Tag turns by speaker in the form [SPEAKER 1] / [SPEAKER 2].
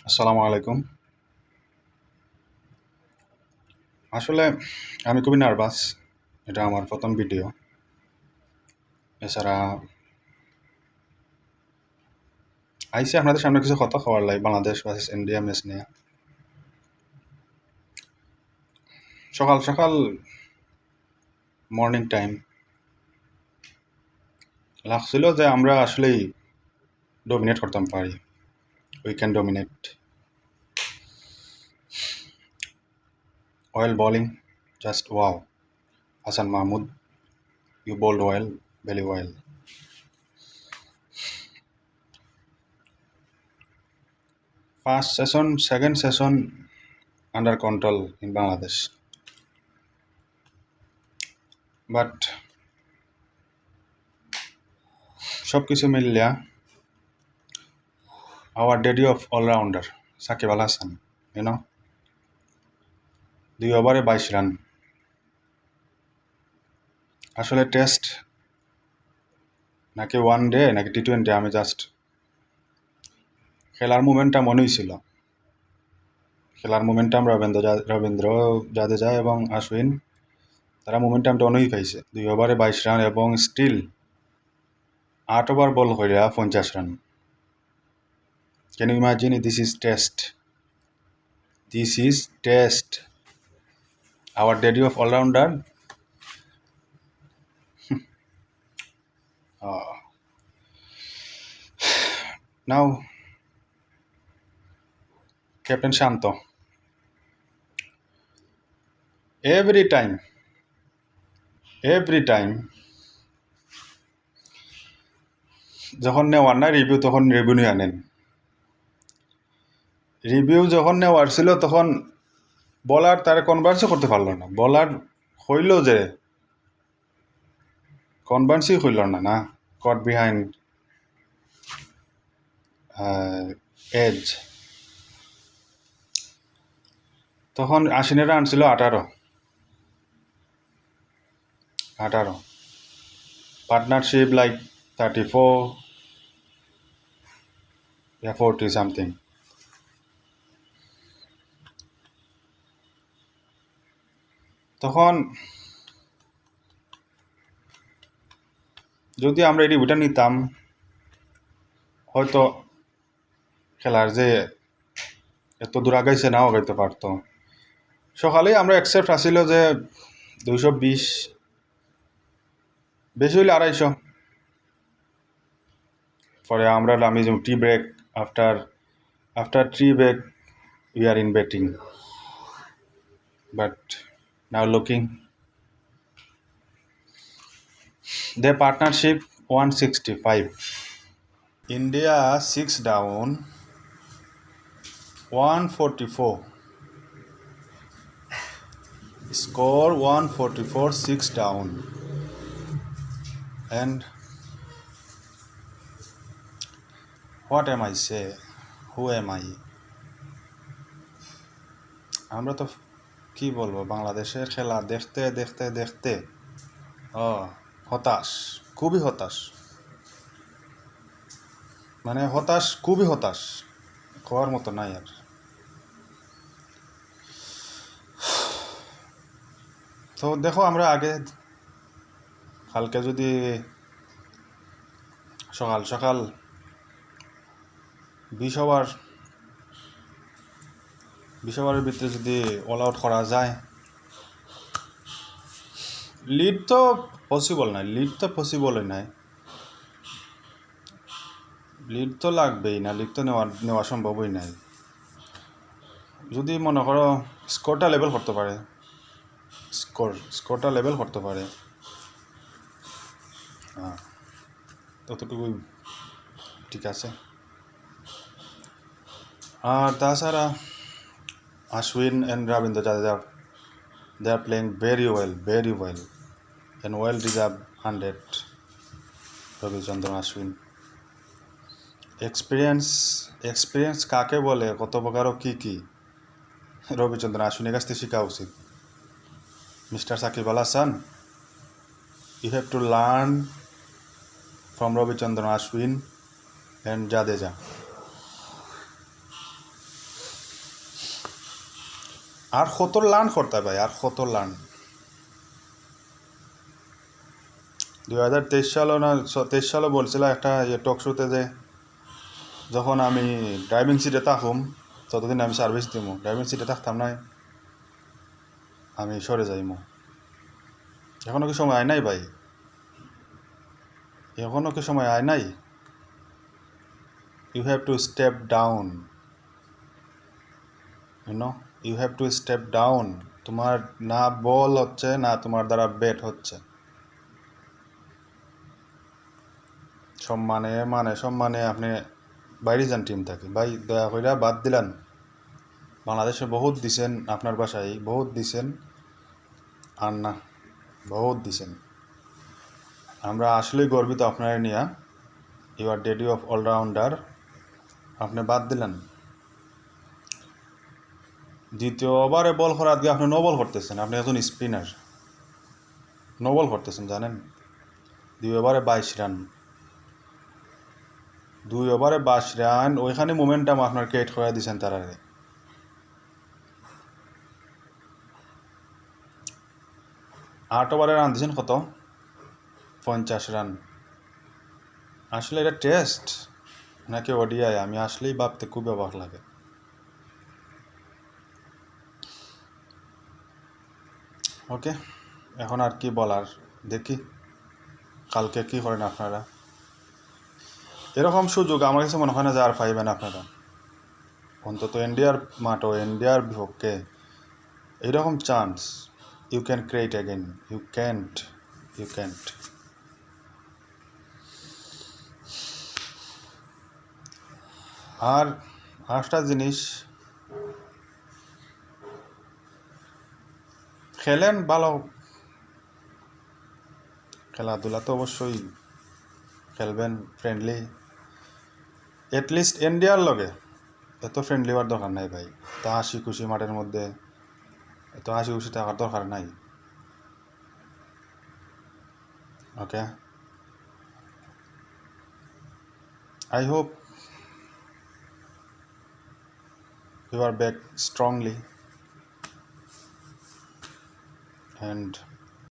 [SPEAKER 1] আসসালামু আলাইকুম। আসলে আমি খুবই নার্ভাস। এটা আমার প্রথম ভিডিও। এছাড়া আইসি আপনাদের সামনে কিছু কথা কওয়ার লাই বাংলাদেশ ভার্সেস ইন্ডিয়া ম্যাচ নিয়ে। সকাল সকাল মর্নিং টাইম লাগছিল যে আমরা আসলেই ডমিনেট করতাম পারি। We can dominate. Well bowling, just wow. Hasan Mahmud, you bowled well, very well. First session, second session under control in Bangladesh. But সব কিছু মিলিয়া our daddy of all-rounder, Shakib Al Hasan, you know, 2 ওভারে 22 রান। আসলে টেস্ট নাকি ওয়ান ডে নাকি টি-20, আমি just খেলার momentum মনে হয়েছিল। খেলার মোমেন্টাম রবীন্দ্র জাদেজা এবং আশ্বিন, তারা মোমেন্টামটা অনেকই পাইছে। 2 ওভারে 22 রান এবং স্টিল 8 ওভার বল করিয়া 50 run. Can you imagine? This is test. This is test. Our daddy of allrounder. Now captain Shanto, every time যখন নেওয়ার না রিভিউ, তখন রিভিউ নিয়ে আনেন। রিভিউ যখন নেওয়ার ছিল তখন বলার তারা কনভার্সও করতে পারলো না। বলার হইল যে কনভার্সই হইল না কট বিহাইন্ড এজ। তখন আশ্বিনের রান ছিল 18। পার্টনারশিপ লাইক 34 या 40 সামথিং। তখন যদি আমরা এই রিভিউটা নিতাম, হয়তো খেলার যে এত দূর আগাইছে নাও আগাইতে পারতো। সকালেই আমরা অ্যাকসেপ্ট আসিল যে 220, বেশি হইলে 250। পরে আমরা নামি যে tea break, after tea break we are in betting, but now looking their partnership 165, India 6 down 144, score 144, 6 down. And what am I say, who am I? আমরা তো কি বলবো, বাংলাদেশের খেলা দেখতে দেখতে দেখতে হতাশ, খুবই হতাশ, মানে হতাশ, খুবই হতাশ, খাওয়ার মতো নাই আর। তো দেখো, আমরা আগে কালকে যদি সকাল সকাল 20 ওভারের ভিতরে যদি অল আউট করা যায়, লিড তো পসিবলই নাই। লিড তো লাগবেই না, লিড তো নেওয়া সম্ভবই নাই। যদি মনে করো স্কোরটা লেভেল করতে পারে, স্কোরটা লেভেল করতে পারে, ততটুকুই ঠিক আছে। আর তাছাড়া Ashwin and Ravindra Jadeja, they are playing very well and well deserved 100 Ravichandran Ashwin. Experience কাকে বলে, কত প্রকার কি কি, রবিচন্দ্রন আশ্বিনের কাছ থেকে শেখা উচিত। Mister Shakib Al Hasan, you have to learn from Ravichandran Ashwin and Jadeja. আর কত লার্ন করতে হয় ভাই, আর কত লার্ন। 2023 সালও না 23 সালও বলছিল একটা টক শোতে যে যখন আমি ড্রাইভিং সিটে থাকুম ততদিন আমি সার্ভিস দিব, ড্রাইভিং সিটে থাকতাম না আমি সরে যাইমু। এখনও কি সময় আয় নাই ভাই, এখনও কি সময় আয় নাই? You have to step down, you have to step down. তোমার না বল হচ্ছে না তোমার দ্বারা ব্যাট হচ্ছে। সম্মানে আপনি বাইরে যান টিম থাকে ভাই, দয়া কইরা বাদ দিলেন। বাংলাদেশে বহুত দিছেন, আপনার বাসায় বহুত দিছেন, আর না বহুত দিছেন। আমরা আসলেই গর্বিত আপনার নিয়া। You are daddy of allrounder, আপনি বাদ দিলেন। দ্বিতীয় ওভারে বল করার আগে আপনি নো বল করতেছেন, আপনি একজন স্পিনার, নো বল করতেছেন জানেন। 2 ওভারে 22 রান, 2 ওভারে 22 রান, ওইখানে মোমেন্টাম আপনার ক্রিয়েট করে দিয়েছেন তার আগে। 8 ওভারে রান দিয়েছেন কত? 50 রান। আসলে এটা টেস্ট নাকি ওডিআই, আমি আসলেই ভাবতে খুব অবাক লাগে। ওকে, এখন আর কি বলার, দেখি কালকে কি করেন আপনারা। এরকম সুযোগ আমার কাছে মনে হয় না যে আর পাইবেন আপনারা, অন্তত ইন্ডিয়ার মাঠে, ইন্ডিয়ার বিপক্ষে এইরকম chance you can create again, you can't. আর আরেকটা জিনিস, খেলেন ভালো, খেলাধুলা তো অবশ্যই খেলবেন ফ্রেন্ডলি, এটলিস্ট ইন্ডিয়ার লগে এত ফ্রেন্ডলি হওয়ার দরকার নাই ভাই। তা হাসি খুশি মাঠের মধ্যে এত হাসি খুশি থাকার দরকার নাই। ওকে, I hope you are back strongly and